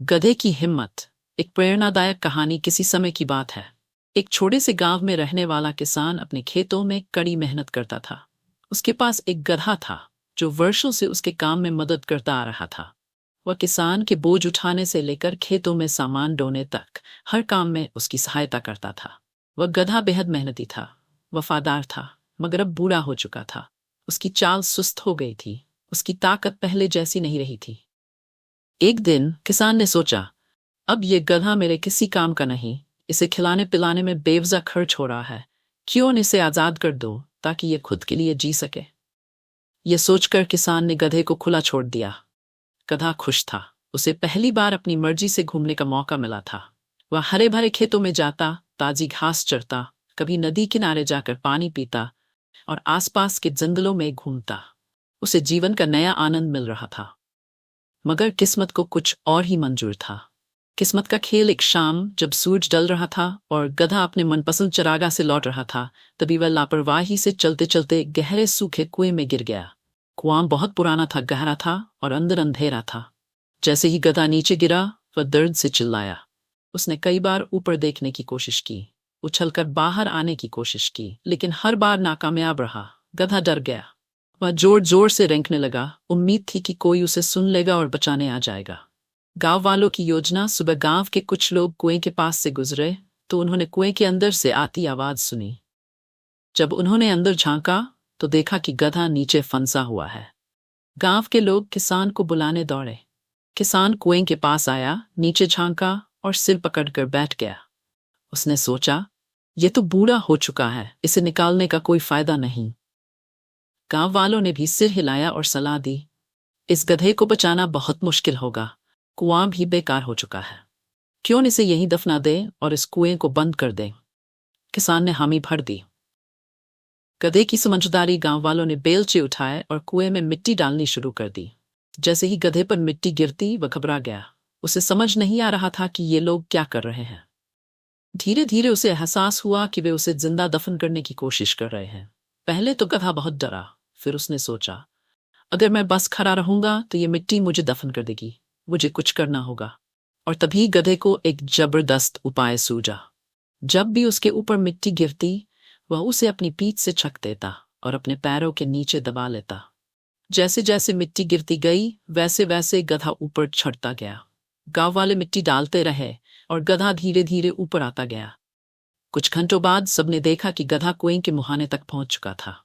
गधे की हिम्मत। एक प्रेरणादायक कहानी। किसी समय की बात है। एक छोटे से गांव में रहने वाला किसान अपने खेतों में कड़ी मेहनत करता था। उसके पास एक गधा था जो वर्षों से उसके काम में मदद करता आ रहा था। वह किसान के बोझ उठाने से लेकर खेतों में सामान ढोने तक हर काम में उसकी सहायता करता था। वह गधा बेहद मेहनती था, वफादार था, मगर अब बूढ़ा हो चुका था। उसकी चाल सुस्त हो गई थी, उसकी ताकत पहले जैसी नहीं रही थी। एक दिन किसान ने सोचा, अब ये गधा मेरे किसी काम का नहीं, इसे खिलाने पिलाने में बेवजह खर्च हो रहा है। क्यों न इसे आजाद कर दो ताकि ये खुद के लिए जी सके। यह सोचकर किसान ने गधे को खुला छोड़ दिया। गधा खुश था, उसे पहली बार अपनी मर्जी से घूमने का मौका मिला था। वह हरे भरे खेतों में जाता, ताजी घास चरता, कभी नदी किनारे जाकर पानी पीता और आसपास के जंगलों में घूमता। उसे जीवन का नया आनंद मिल रहा था। मगर किस्मत को कुछ और ही मंजूर था। किस्मत का खेल। एक शाम जब सूरज ढल रहा था और गधा अपने मनपसंद चरागाह से लौट रहा था, तभी वह लापरवाही से चलते चलते गहरे सूखे कुएं में गिर गया। कुआं बहुत पुराना था, गहरा था और अंदर अंधेरा था। जैसे ही गधा नीचे गिरा, वह दर्द से चिल्लाया। उसने कई बार ऊपर देखने की कोशिश की, उछलकर बाहर आने की कोशिश की, लेकिन हर बार नाकामयाब रहा। गधा डर गया। वह जोर जोर से रेंकने लगा। उम्मीद थी कि कोई उसे सुन लेगा और बचाने आ जाएगा। गांव वालों की योजना। सुबह गांव के कुछ लोग कुएं के पास से गुजरे तो उन्होंने कुएं के अंदर से आती आवाज सुनी। जब उन्होंने अंदर झांका तो देखा कि गधा नीचे फंसा हुआ है। गांव के लोग किसान को बुलाने दौड़े। किसान कुएं के पास आया, नीचे झांका और सिर पकड़कर बैठ गया। उसने सोचा, यह तो बूढ़ा हो चुका है, इसे निकालने का कोई फायदा नहीं। गांव वालों ने भी सिर हिलाया और सलाह दी, इस गधे को बचाना बहुत मुश्किल होगा, कुआं भी बेकार हो चुका है। क्यों न इसे यहीं दफना दे और इस कुएं को बंद कर दे। किसान ने हामी भर दी। गधे की समझदारी। गांव वालों ने बेलचे उठाए और कुएं में मिट्टी डालनी शुरू कर दी। जैसे ही गधे पर मिट्टी गिरती, वह घबरा गया। उसे समझ नहीं आ रहा था कि ये लोग क्या कर रहे हैं। धीरे धीरे उसे एहसास हुआ कि वे उसे जिंदा दफन करने की कोशिश कर रहे हैं। पहले तो गधा बहुत डरा, फिर उसने सोचा, अगर मैं बस खड़ा रहूंगा तो ये मिट्टी मुझे दफन कर देगी, मुझे कुछ करना होगा। और तभी गधे को एक जबरदस्त उपाय सूझा। जब भी उसके ऊपर मिट्टी गिरती, वह उसे अपनी पीठ से छक देता और अपने पैरों के नीचे दबा लेता। जैसे जैसे मिट्टी गिरती गई, वैसे वैसे गधा ऊपर चढ़ता गया। गांव वाले मिट्टी डालते रहे और गधा धीरे धीरे ऊपर आता गया। कुछ घंटों बाद सबने देखा कि गधा कुएं के मुहाने तक पहुंच चुका था।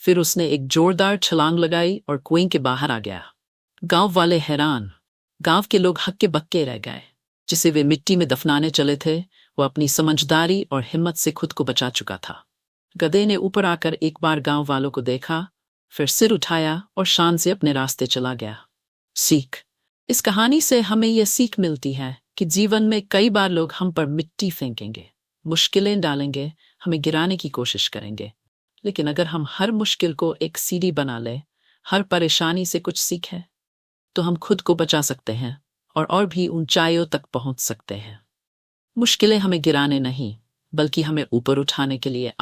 फिर उसने एक जोरदार छलांग लगाई और कुएं के बाहर आ गया। गांव वाले हैरान। गांव के लोग हक्के बक्के रह गए। जिसे वे मिट्टी में दफनाने चले थे, वह अपनी समझदारी और हिम्मत से खुद को बचा चुका था। गधे ने ऊपर आकर एक बार गांव वालों को देखा, फिर सिर उठाया और शान से अपने रास्ते चला गया। सीख। इस कहानी से हमें यह सीख मिलती है कि जीवन में कई बार लोग हम पर मिट्टी फेंकेंगे, मुश्किलें डालेंगे, हमें गिराने की कोशिश करेंगे। लेकिन अगर हम हर मुश्किल को एक सीढ़ी बना ले, हर परेशानी से कुछ सीखें, तो हम खुद को बचा सकते हैं और भी ऊंचाइयों तक पहुंच सकते हैं। मुश्किलें हमें गिराने नहीं, बल्कि हमें ऊपर उठाने के लिए